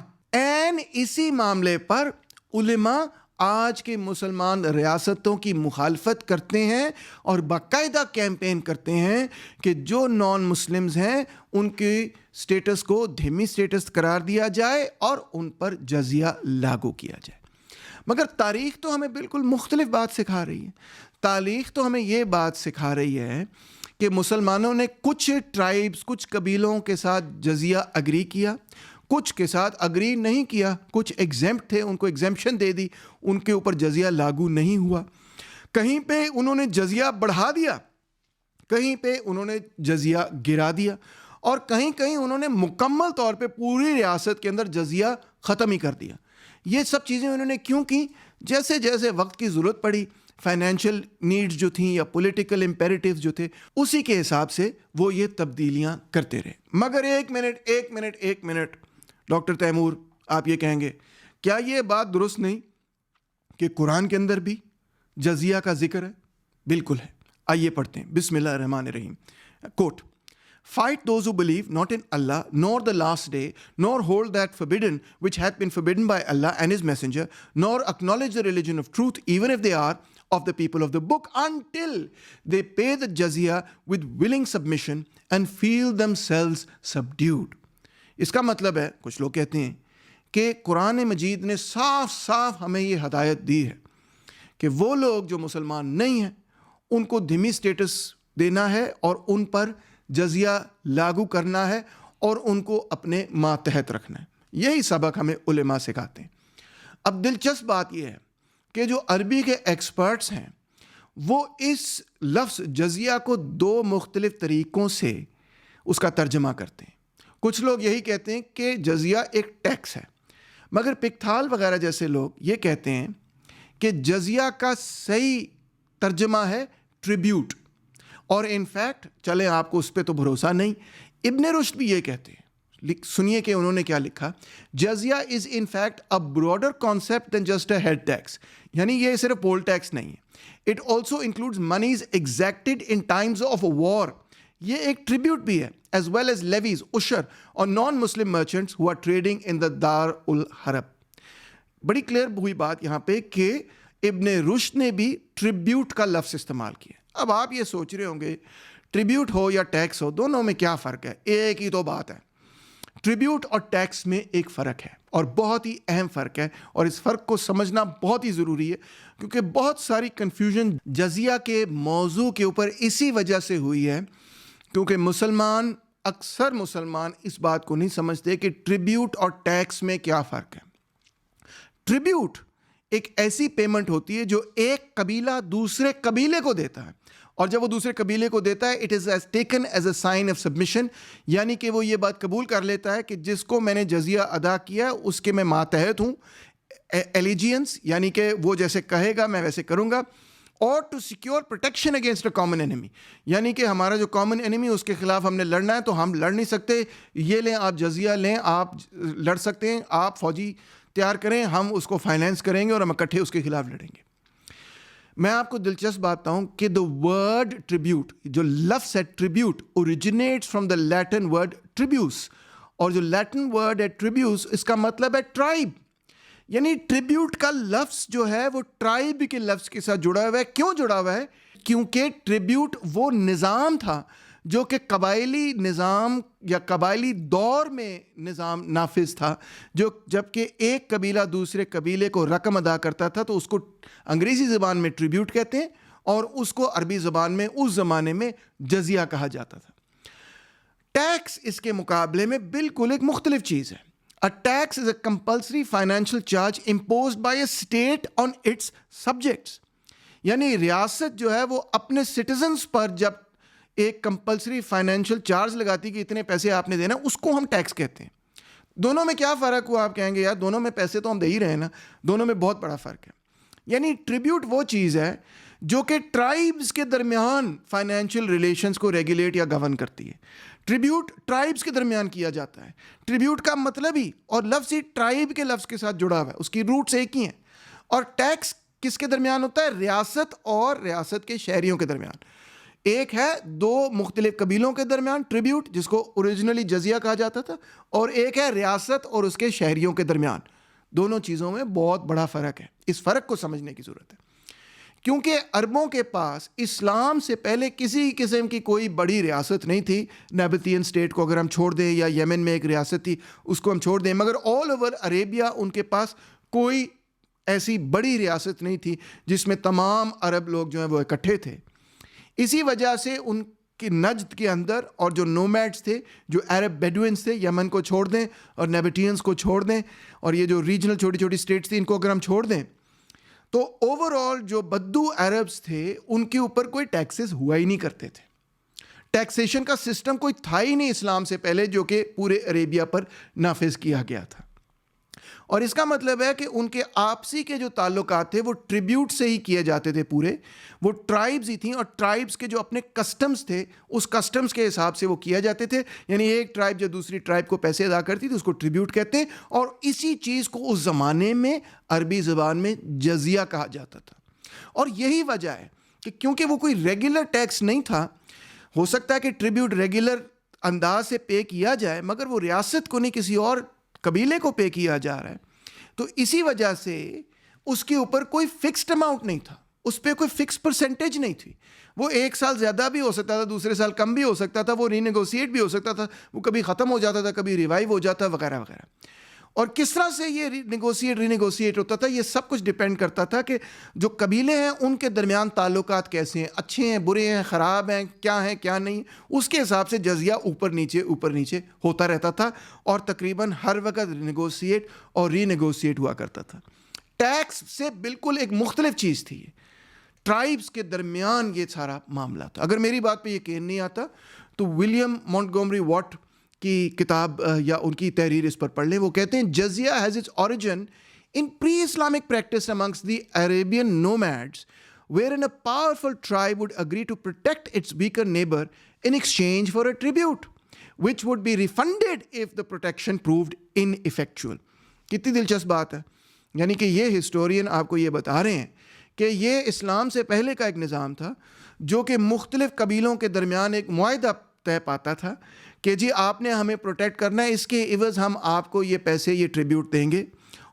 اسی معاملے پر علماء آج کے مسلمان ریاستوں کی مخالفت کرتے ہیں اور باقاعدہ کیمپین کرتے ہیں کہ جو نان مسلمز ہیں ان کی سٹیٹس کو دھیمی سٹیٹس قرار دیا جائے اور ان پر جزیہ لاگو کیا جائے. مگر تاریخ تو ہمیں بالکل مختلف بات سکھا رہی ہے. تاریخ تو ہمیں یہ بات سکھا رہی ہے کہ مسلمانوں نے کچھ ٹرائبز, کچھ قبیلوں کے ساتھ جزیہ اگری کیا, کچھ کے ساتھ اگری نہیں کیا. کچھ ایگزیمپٹ تھے, ان کو ایگزیمپشن دے دی, ان کے اوپر جزیہ لاگو نہیں ہوا. کہیں پہ انہوں نے جزیہ بڑھا دیا, کہیں پہ انہوں نے جزیہ گرا دیا, اور کہیں کہیں انہوں نے مکمل طور پہ پوری ریاست کے اندر جزیہ ختم ہی کر دیا. یہ سب چیزیں انہوں نے کیوں کی؟ جیسے جیسے وقت کی ضرورت پڑی, فائنینشیل نیڈز جو تھیں یا پولیٹیکل امپیریٹیوز جو تھے, اسی کے حساب سے وہ یہ تبدیلیاں کرتے رہے. مگر ایک منٹ ڈاکٹر تیمور, آپ یہ کہیں گے کیا یہ بات درست نہیں کہ قرآن کے اندر بھی جزیہ کا ذکر ہے؟ بالکل ہے. آئیے پڑھتے ہیں. بسم اللہ الرحمن الرحیم. کوٹ: Fight those who believe not in Allah nor the last day, nor hold that forbidden which hath been forbidden by Allah and his messenger, nor acknowledge the religion of truth, even if they are of the people of the book, until they pay the jizya with willing submission and feel themselves subdued. اس کا مطلب ہے, کچھ لوگ کہتے ہیں کہ قرآن مجید نے صاف صاف ہمیں یہ ہدایت دی ہے کہ وہ لوگ جو مسلمان نہیں ہیں ان کو دھیمی سٹیٹس دینا ہے اور ان پر جزیہ لاگو کرنا ہے اور ان کو اپنے ماتحت رکھنا ہے. یہی سبق ہمیں علماء سکھاتے ہیں. اب دلچسپ بات یہ ہے کہ جو عربی کے ایکسپرٹس ہیں وہ اس لفظ جزیہ کو دو مختلف طریقوں سے اس کا ترجمہ کرتے ہیں. کچھ لوگ یہی کہتے ہیں کہ جزیہ ایک ٹیکس ہے, مگر پکتھال وغیرہ جیسے لوگ یہ کہتے ہیں کہ جزیہ کا صحیح ترجمہ ہے ٹریبیوٹ. اور انفیکٹ چلیں آپ کو اس پہ تو بھروسہ نہیں, ابن رشد بھی یہ کہتے ہیں. سنیے کہ انہوں نے کیا لکھا. جزیہ is in fact a broader concept than just a head tax. یعنی یہ صرف پول ٹیکس نہیں ہے. It also includes monies exacted in times of war. یہ ایک ٹریبیوٹ بھی ہے, ایز ویل ایز لیویز, عشر اور نان مسلم مرچنٹس ہو آر ٹریڈنگ ان دا دار الحرب. بڑی کلیئر ہوئی بات یہاں پہ کہ ابن رشد نے بھی ٹریبیوٹ کا لفظ استعمال کیا. اب آپ یہ سوچ رہے ہوں گے ٹریبیوٹ ہو یا ٹیکس ہو, دونوں میں کیا فرق ہے؟ ایک ہی تو بات ہے. ٹریبیوٹ اور ٹیکس میں ایک فرق ہے, اور بہت ہی اہم فرق ہے, اور اس فرق کو سمجھنا بہت ہی ضروری ہے کیونکہ بہت ساری کنفیوژن جزیہ کے موضوع کے اوپر اسی وجہ سے ہوئی ہے کیونکہ اکثر مسلمان اس بات کو نہیں سمجھتے کہ ٹریبیوٹ اور ٹیکس میں کیا فرق ہے. ٹریبیوٹ ایک ایسی پیمنٹ ہوتی ہے جو ایک قبیلہ دوسرے قبیلے کو دیتا ہے, اور جب وہ دوسرے قبیلے کو دیتا ہے it is taken as a sign of submission. یعنی کہ وہ یہ بات قبول کر لیتا ہے کہ جس کو میں نے جزیہ ادا کیا اس کے میں ماتحت ہوں. ایلیجینس یعنی کہ وہ جیسے کہے گا میں ویسے کروں گا. اور to secure protection against a common enemy, یعنی کہ ہمارا جو کامن انیمی اس کے خلاف ہم نے لڑنا ہے تو ہم لڑ نہیں سکتے. یہ لیں آپ جزیہ لیں, آپ لڑ سکتے ہیں, آپ فوجی تیار کریں, ہم اس کو فائنینس کریں گے اور ہم اکٹھے اس کے خلاف لڑیں گے. میں آپ کو دلچسپ بات بتاؤں کہ دا ورڈ ٹریبیوٹ, جو لفظ ہے tribute, originates from the Latin word tribus, اور جو لیٹن ورڈ ہے ٹریبیوس اس کا مطلب ہے ٹرائب. یعنی ٹریبیوٹ کا لفظ جو ہے وہ ٹرائب کے لفظ کے ساتھ جڑا ہوا ہے. کیوں جڑا ہوا ہے؟ کیونکہ ٹریبیوٹ وہ نظام تھا جو کہ قبائلی نظام یا قبائلی دور میں نظام نافذ تھا، جو جب کہ ایک قبیلہ دوسرے قبیلے کو رقم ادا کرتا تھا تو اس کو انگریزی زبان میں ٹریبیوٹ کہتے ہیں اور اس کو عربی زبان میں اس زمانے میں جزیہ کہا جاتا تھا۔ ٹیکس اس کے مقابلے میں بالکل ایک مختلف چیز ہے۔ A tax is a compulsory financial charge imposed by a state on its subjects. یعنی ریاست جو ہے وہ اپنے سٹیزنز پر جب ایک کمپلسری فائنینشیل چارج لگاتی کہ اتنے پیسے آپ نے دینا، اس کو ہم ٹیکس کہتے ہیں۔ دونوں میں کیا فرق ہوا؟ آپ کہیں گے یار دونوں میں پیسے تو ہم دے ہی رہے ہیں نا، دونوں میں بہت بڑا فرق ہے۔ یعنی ٹریبیوٹ وہ چیز ہے جو کہ ٹرائبز کے درمیان فائنینشیل ریلیشنز کو ریگولیٹ یا گورن کرتی ہے۔ ٹریبیوٹ ٹرائبز کے درمیان کیا جاتا ہے۔ ٹریبیوٹ کا مطلب ہی اور لفظ ہی ٹرائب کے لفظ کے ساتھ جڑا ہوا ہے، اس کی روٹس ایک ہی ہیں۔ اور ٹیکس کس کے درمیان ہوتا ہے؟ ریاست اور ریاست کے شہریوں کے درمیان۔ ایک ہے دو مختلف قبیلوں کے درمیان ٹریبیوٹ، جس کو اوریجنلی جزیہ کہا جاتا تھا، اور ایک ہے ریاست اور اس کے شہریوں کے درمیان۔ دونوں چیزوں میں بہت بڑا فرق ہے، اس فرق کو سمجھنے کی ضرورت ہے۔ کیونکہ عربوں کے پاس اسلام سے پہلے کسی قسم کی کوئی بڑی ریاست نہیں تھی۔ نیبتین اسٹیٹ کو اگر ہم چھوڑ دیں، یا یمن میں ایک ریاست تھی اس کو ہم چھوڑ دیں، مگر آل اوور عربیہ ان کے پاس کوئی ایسی بڑی ریاست نہیں تھی جس میں تمام عرب لوگ جو ہیں وہ اکٹھے تھے۔ اسی وجہ سے ان کی نجد کے اندر اور جو نومیڈز تھے، جو عرب بیڈوئنس تھے، یمن کو چھوڑ دیں اور نیبٹینز کو چھوڑ دیں، اور یہ جو ریجنل چھوٹی چھوٹی اسٹیٹس تھیں ان کو اگر ہم چھوڑ دیں، تو اوور آل جو بدو عربز تھے ان کے اوپر کوئی ٹیکسز ہوا ہی نہیں کرتے تھے۔ ٹیکسیشن کا سسٹم کوئی تھا ہی نہیں اسلام سے پہلے جو کہ پورے عربیہ پر نافذ کیا گیا تھا۔ اور اس کا مطلب ہے کہ ان کے آپسی کے جو تعلقات تھے وہ ٹریبیوٹ سے ہی کیے جاتے تھے پورے۔ وہ ٹرائبز ہی تھیں، اور ٹرائبز کے جو اپنے کسٹمز تھے اس کسٹمز کے حساب سے وہ کیا جاتے تھے۔ یعنی ایک ٹرائب جو دوسری ٹرائب کو پیسے ادا کرتی تھی اس کو ٹریبیوٹ کہتے ہیں، اور اسی چیز کو اس زمانے میں عربی زبان میں جزیہ کہا جاتا تھا۔ اور یہی وجہ ہے کہ کیونکہ وہ کوئی ریگولر ٹیکس نہیں تھا، ہو سکتا ہے کہ ٹریبیوٹ ریگولر انداز سے پے کیا جائے مگر وہ ریاست کو نہیں کسی اور قبیلے کو پے کیا جا رہا ہے، تو اسی وجہ سے اس کے اوپر کوئی فکسڈ اماؤنٹ نہیں تھا، اس پہ کوئی فکس پرسنٹیج نہیں تھی۔ وہ ایک سال زیادہ بھی ہو سکتا تھا، دوسرے سال کم بھی ہو سکتا تھا، وہ رینیگوسیٹ بھی ہو سکتا تھا، وہ کبھی ختم ہو جاتا تھا، کبھی ریوائیو ہو جاتا وغیرہ وغیرہ۔ اور کس طرح سے یہ رینیگوسیٹ ہوتا تھا، یہ سب کچھ ڈیپینڈ کرتا تھا کہ جو قبیلے ہیں ان کے درمیان تعلقات کیسے ہیں، اچھے ہیں، برے ہیں، خراب ہیں، کیا ہیں کیا نہیں، اس کے حساب سے جزیہ اوپر نیچے ہوتا رہتا تھا، اور تقریباً ہر وقت رینیگوسیٹ اور رینیگوسیٹ ہوا کرتا تھا۔ ٹیکس سے بالکل ایک مختلف چیز تھی، ٹرائبز کے درمیان یہ سارا معاملہ تھا۔ اگر میری بات پہ یقین نہیں آتا تو ولیم مونٹگومری واٹ کی کتاب یا ان کی تحریر اس پر پڑھ لیں۔ وہ کہتے ہیں جزیہ has its origin in pre Islamic practice amongst the Arabian nomads wherein a powerful tribe would agree to protect its weaker neighbor in exchange for a tribute which would be refunded if the protection proved ineffectual۔ کتنی دلچسپ بات ہے، یعنی کہ یہ historian آپ کو یہ بتا رہے ہیں کہ یہ اسلام سے پہلے کا ایک نظام تھا جو کہ مختلف قبیلوں کے درمیان ایک معاہدہ طے پاتا تھا کہ جی آپ نے ہمیں پروٹیکٹ کرنا ہے، اس کے عوض ہم آپ کو یہ پیسے یہ ٹریبیوٹ دیں گے،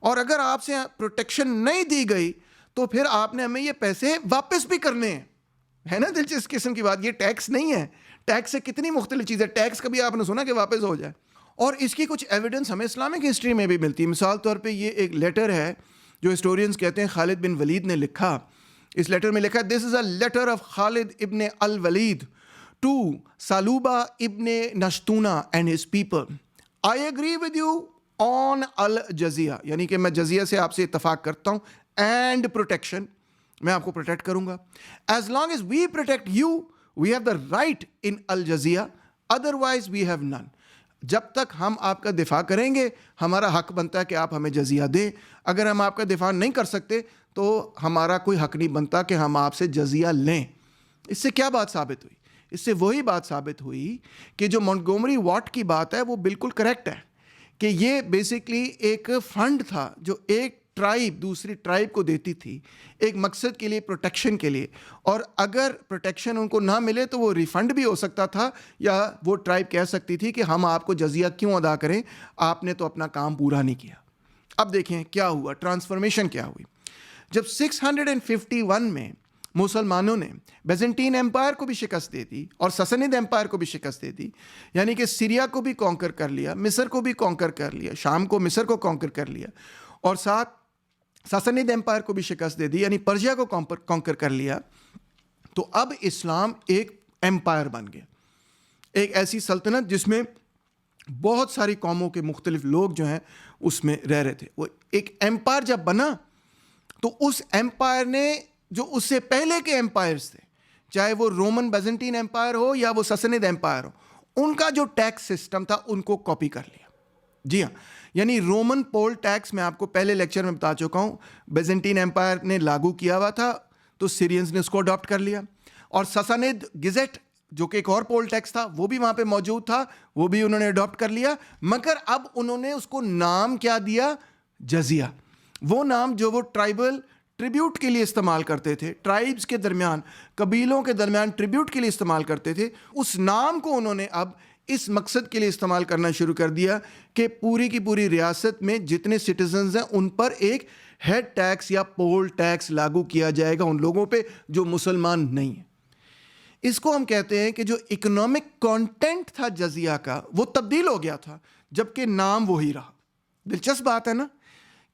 اور اگر آپ سے پروٹیکشن نہیں دی گئی تو پھر آپ نے ہمیں یہ پیسے واپس بھی کرنے ہیں۔ ہے نا دلچسپ قسم کی بات، یہ ٹیکس نہیں ہے۔ ٹیکس سے کتنی مختلف چیز ہے، ٹیکس کبھی آپ نے سنا کہ واپس ہو جائے، اور اس کی کچھ ایویڈنس ہمیں اسلامک ہسٹری میں بھی ملتی ہے۔ مثال طور پہ یہ ایک لیٹر ہے جو ہسٹورینز کہتے ہیں خالد بن ولید نے لکھا۔ اس لیٹر میں لکھا دس از اے لیٹر آف خالد ابن الولید to Saluba ibn Nashtuna and his people. I agree with you on al-jaziyah، یعنی کہ میں جزیہ سے آپ سے اتفاق کرتا ہوں، and protection، میں آپ کو پروٹیکٹ کروں گا۔ As long as we protect you, we have the right in al-jaziyah, otherwise we have none۔ جب تک ہم آپ کا دفاع کریں گے ہمارا حق بنتا ہے کہ آپ ہمیں جزیہ دیں، اگر ہم آپ کا دفاع نہیں کر سکتے تو ہمارا کوئی حق نہیں بنتا کہ ہم آپ سے جزیہ لیں۔ اس سے کیا بات ثابت ہوئی؟ اس سے وہی بات ثابت ہوئی کہ جو مونٹگومری واٹ کی بات ہے وہ بالکل کریکٹ ہے، کہ یہ بیسکلی ایک فنڈ تھا جو ایک ٹرائب دوسری ٹرائب کو دیتی تھی ایک مقصد کے لیے، پروٹیکشن کے لیے، اور اگر پروٹیکشن ان کو نہ ملے تو وہ ریفنڈ بھی ہو سکتا تھا، یا وہ ٹرائب کہہ سکتی تھی کہ ہم آپ کو جزیہ کیوں ادا کریں، آپ نے تو اپنا کام پورا نہیں کیا۔ اب دیکھیں کیا ہوا، ٹرانسفارمیشن کیا ہوئی۔ جب 651 میں مسلمانوں نے بیزنٹین ایمپائر کو بھی شکست دے دی اور سسنید ایمپائر کو بھی شکست دے دی، یعنی کہ سیریا کو بھی کانکر کر لیا، مصر کو بھی کانکر کر لیا، شام کو مصر کو کانکر کر لیا، اور ساتھ سسنید ایمپائر کو بھی شکست دے دی، یعنی پرشیا کو کانکر کر لیا، تو اب اسلام ایک ایمپائر بن گیا، ایک ایسی سلطنت جس میں بہت ساری قوموں کے مختلف لوگ جو ہیں اس میں رہ رہے تھے۔ وہ ایک ایمپائر جب بنا تو اس ایمپائر نے جو اس سے پہلے کے ایمپائرز تھے، چاہے وہ رومن بیزنٹین ایمپائر ہو یا وہ سسنید ایمپائر ہو، ان کا جو ٹیکس سسٹم تھا ان کو کاپی کر لیا۔ جی ہاں، یعنی رومن پول ٹیکس میں آپ کو پہلے لیکچر میں بتا چکا ہوں، بیزنٹین ایمپائر نے لاگو کیا ہوا تھا تو سیرینز نے اس کو اڈاپٹ کر لیا، اور سسنید گزٹ جو کہ ایک اور پول ٹیکس تھا وہ بھی وہاں پہ موجود تھا، وہ بھی انہوں نے اڈاپٹ کر لیا، مگر اب انہوں نے اس کو نام کیا دیا؟ جزیہ۔ وہ نام جو وہ ٹرائبل ٹریبیوٹ کے لیے استعمال کرتے تھے، ٹرائبز کے درمیان، قبیلوں کے درمیان ٹریبیوٹ کے لیے استعمال کرتے تھے، اس نام کو انہوں نے اب اس مقصد کے لیے استعمال کرنا شروع کر دیا کہ پوری کی پوری ریاست میں جتنے سٹیزنز ہیں ان پر ایک ہیڈ ٹیکس یا پول ٹیکس لاگو کیا جائے گا ان لوگوں پہ جو مسلمان نہیں ہیں۔ اس کو ہم کہتے ہیں کہ جو اکنامک کانٹینٹ تھا جزیہ کا وہ تبدیل ہو گیا تھا، جبکہ نام وہی رہا۔ دلچسپ بات ہے نا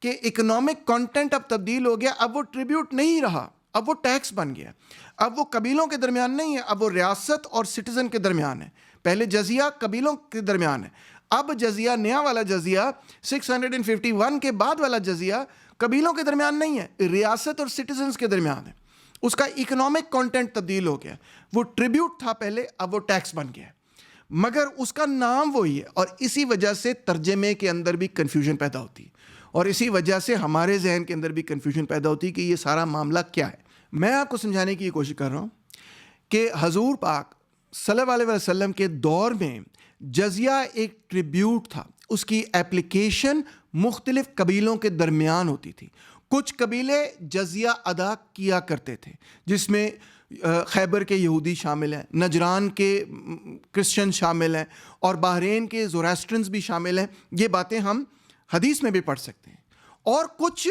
کہ اکنامک کانٹینٹ اب تبدیل ہو گیا، اب وہ ٹریبیوٹ نہیں رہا، اب وہ ٹیکس بن گیا، اب وہ قبیلوں کے درمیان نہیں ہے، اب وہ ریاست اور سٹیزن کے درمیان ہے۔ پہلے جزیہ قبیلوں کے درمیان ہے، اب جزیہ، نیا والا جزیہ 651 کے بعد والا جزیہ قبیلوں کے درمیان نہیں ہے، ریاست اور سٹیزنز کے درمیان ہے۔ اس کا اکنامک کانٹینٹ تبدیل ہو گیا، وہ ٹریبیوٹ تھا پہلے، اب وہ ٹیکس بن گیا، مگر اس کا نام وہی ہے، اور اسی وجہ سے ترجمے کے اندر بھی کنفیوژن پیدا ہوتی ہے، اور اسی وجہ سے ہمارے ذہن کے اندر بھی کنفیوژن پیدا ہوتی ہے کہ یہ سارا معاملہ کیا ہے۔ میں آپ کو سمجھانے کی کوشش کر رہا ہوں کہ حضور پاک صلی اللہ علیہ وسلم کے دور میں جزیہ ایک ٹریبیوٹ تھا، اس کی ایپلیکیشن مختلف قبیلوں کے درمیان ہوتی تھی۔ کچھ قبیلے جزیہ ادا کیا کرتے تھے، جس میں خیبر کے یہودی شامل ہیں، نجران کے کرسچن شامل ہیں، اور بحرین کے زوراسٹرنز بھی شامل ہیں۔ یہ باتیں ہم حدیث میں بھی پڑھ سکتے ہیں۔ اور کچھ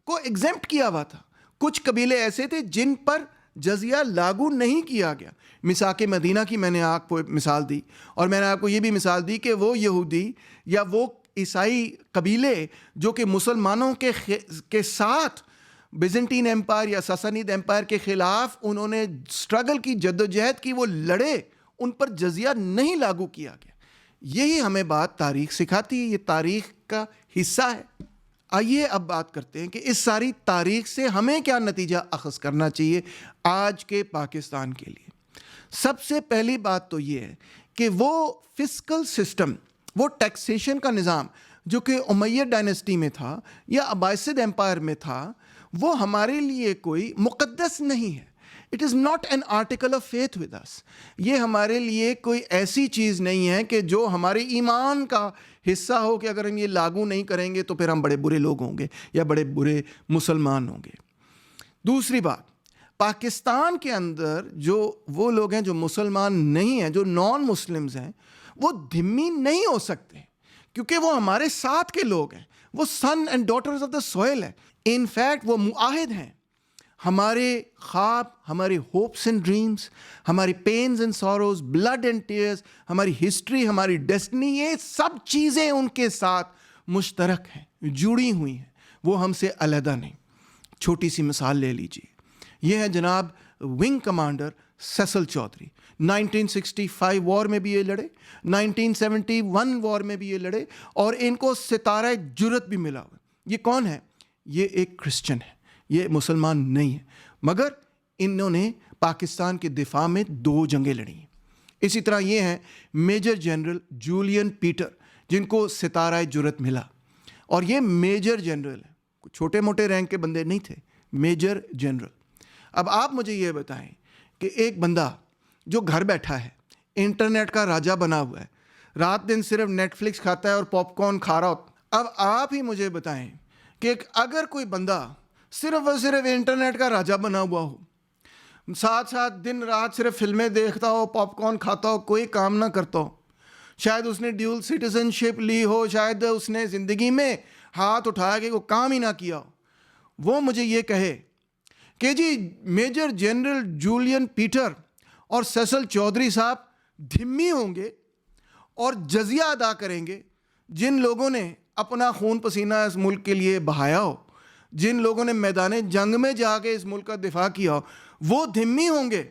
کو ایگزمپٹ کیا ہوا تھا، کچھ قبیلے ایسے تھے جن پر جزیہ لاگو نہیں کیا گیا۔ میثاق مدینہ کی میں نے آپ کو مثال دی، اور میں نے آپ کو یہ بھی مثال دی کہ وہ یہودی یا وہ عیسائی قبیلے جو کہ مسلمانوں کے ساتھ بیزنٹین ایمپائر یا ساسانید ایمپائر کے خلاف انہوں نے سٹرگل کی، جدوجہد کی، وہ لڑے، ان پر جزیہ نہیں لاگو کیا گیا۔ یہی ہمیں بات تاریخ سکھاتی ہے، یہ تاریخ کا حصہ ہے۔ آئیے اب بات کرتے ہیں کہ اس ساری تاریخ سے ہمیں کیا نتیجہ اخذ کرنا چاہیے آج کے پاکستان کے لیے۔ سب سے پہلی بات تو یہ ہے کہ وہ فسکل سسٹم، وہ ٹیکسیشن کا نظام جو کہ امیہ ڈائنسٹی میں تھا یا عباسد ایمپائر میں تھا، وہ ہمارے لیے کوئی مقدس نہیں ہے۔ It is not an article of faith with us. یہ ہمارے لیے کوئی ایسی چیز نہیں ہے کہ جو ہمارے ایمان کا حصہ ہو کہ اگر ہم یہ لاگو نہیں کریں گے تو پھر ہم بڑے برے لوگ ہوں گے یا بڑے برے مسلمان ہوں گے۔ دوسری بات، پاکستان کے اندر جو وہ لوگ ہیں جو مسلمان نہیں ہیں، جو نان مسلمز ہیں، وہ دھمی نہیں ہو سکتے کیونکہ وہ ہمارے ساتھ کے لوگ ہیں، وہ son and daughters of the soil ہیں۔ ان فیکٹ وہ معاہد ہیں۔ ہمارے خواب، ہمارے ہوپس اینڈ ڈریمز، ہماری پینز اینڈ سوروز، بلڈ اینڈ ٹیئرز، ہماری ہسٹری، ہماری ڈیسٹنی، یہ سب چیزیں ان کے ساتھ مشترک ہیں، جڑی ہوئی ہیں، وہ ہم سے علیحدہ نہیں۔ چھوٹی سی مثال لے لیجیے، یہ ہے جناب ونگ کمانڈر سیسل چودھری۔ 1965 وار میں بھی یہ لڑے، 1971 وار میں بھی یہ لڑے، اور ان کو ستارہ جرت بھی ملا ہوا۔ یہ کون ہے؟ یہ ایک کرسچن ہے، یہ مسلمان نہیں ہے، مگر انہوں نے پاکستان کے دفاع میں 2 جنگیں لڑی ہیں۔ اسی طرح یہ ہیں میجر جنرل جولین پیٹر، جن کو ستارہ جرت ملا، اور یہ میجر جنرل ہیں، چھوٹے موٹے رینک کے بندے نہیں تھے، میجر جنرل۔ اب آپ مجھے یہ بتائیں کہ ایک بندہ جو گھر بیٹھا ہے، انٹرنیٹ کا راجا بنا ہوا ہے، رات دن صرف نیٹ فلکس کھاتا ہے اور پاپ کارن کھا رہا ہوتا، اب آپ ہی مجھے بتائیں کہ اگر کوئی بندہ صرف اور صرف انٹرنیٹ کا راجا بنا ہوا ہو، ساتھ ساتھ دن رات صرف فلمیں دیکھتا ہو، پاپ کارن کھاتا ہو، کوئی کام نہ کرتا ہو، شاید اس نے ڈیول سٹیزن شپ لی ہو، شاید اس نے زندگی میں ہاتھ اٹھایا کہ کوئی کام ہی نہ کیا ہو، وہ مجھے یہ کہے کہ جی میجر جنرل جولین پیٹر اور سیسل چودھری صاحب دھمی ہوں گے اور جزیہ ادا کریں گے، جن لوگوں نے اپنا خون پسینہ اس ملک کے لیے بہایا ہو، جن لوگوں نے میدان جنگ میں جا کے اس ملک کا دفاع کیا ہو، وہ دھمی ہوں گے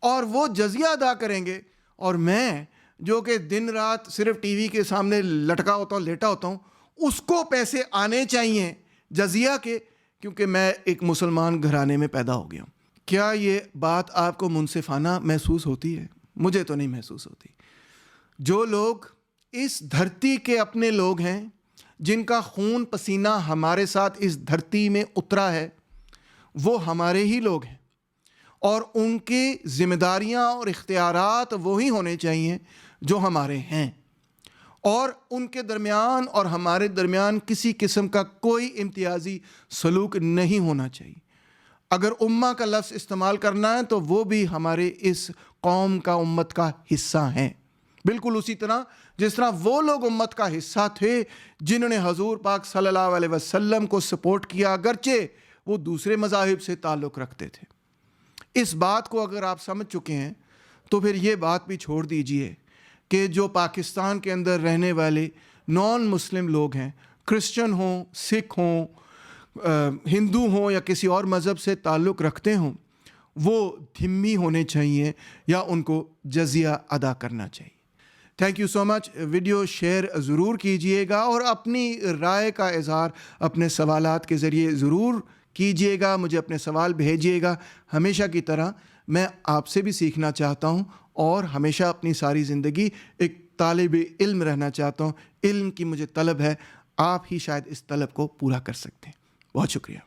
اور وہ جزیہ ادا کریں گے، اور میں جو کہ دن رات صرف ٹی وی کے سامنے لٹکا ہوتا ہوں، لیٹا ہوتا ہوں، اس کو پیسے آنے چاہیے جزیہ کے، کیونکہ میں ایک مسلمان گھرانے میں پیدا ہو گیا ہوں۔ کیا یہ بات آپ کو منصفانہ محسوس ہوتی ہے؟ مجھے تو نہیں محسوس ہوتی۔ جو لوگ اس دھرتی کے اپنے لوگ ہیں، جن کا خون پسینہ ہمارے ساتھ اس دھرتی میں اترا ہے، وہ ہمارے ہی لوگ ہیں، اور ان کی ذمہ داریاں اور اختیارات وہی ہونے چاہیے جو ہمارے ہیں، اور ان کے درمیان اور ہمارے درمیان کسی قسم کا کوئی امتیازی سلوک نہیں ہونا چاہیے۔ اگر امہ کا لفظ استعمال کرنا ہے تو وہ بھی ہمارے اس قوم کا، امت کا حصہ ہیں، بالکل اسی طرح جس طرح وہ لوگ امت کا حصہ تھے جنہوں نے حضور پاک صلی اللہ علیہ وسلم کو سپورٹ کیا، اگرچہ وہ دوسرے مذاہب سے تعلق رکھتے تھے۔ اس بات کو اگر آپ سمجھ چکے ہیں تو پھر یہ بات بھی چھوڑ دیجئے کہ جو پاکستان کے اندر رہنے والے نان مسلم لوگ ہیں، کرسچن ہوں، سکھ ہوں، ہندو ہوں یا کسی اور مذہب سے تعلق رکھتے ہوں، وہ دھمی ہونے چاہیے یا ان کو جزیہ ادا کرنا چاہیے۔ Thank you so much. Video share ضرور کیجئے گا اور اپنی رائے کا اظہار اپنے سوالات کے ذریعے ضرور کیجئے گا، مجھے اپنے سوال بھیجیے گا۔ ہمیشہ کی طرح میں آپ سے بھی سیکھنا چاہتا ہوں اور ہمیشہ اپنی ساری زندگی ایک طالب علم رہنا چاہتا ہوں۔ علم کی مجھے طلب ہے، آپ ہی شاید اس طلب کو پورا کر سکتے ہیں۔ بہت شکریہ۔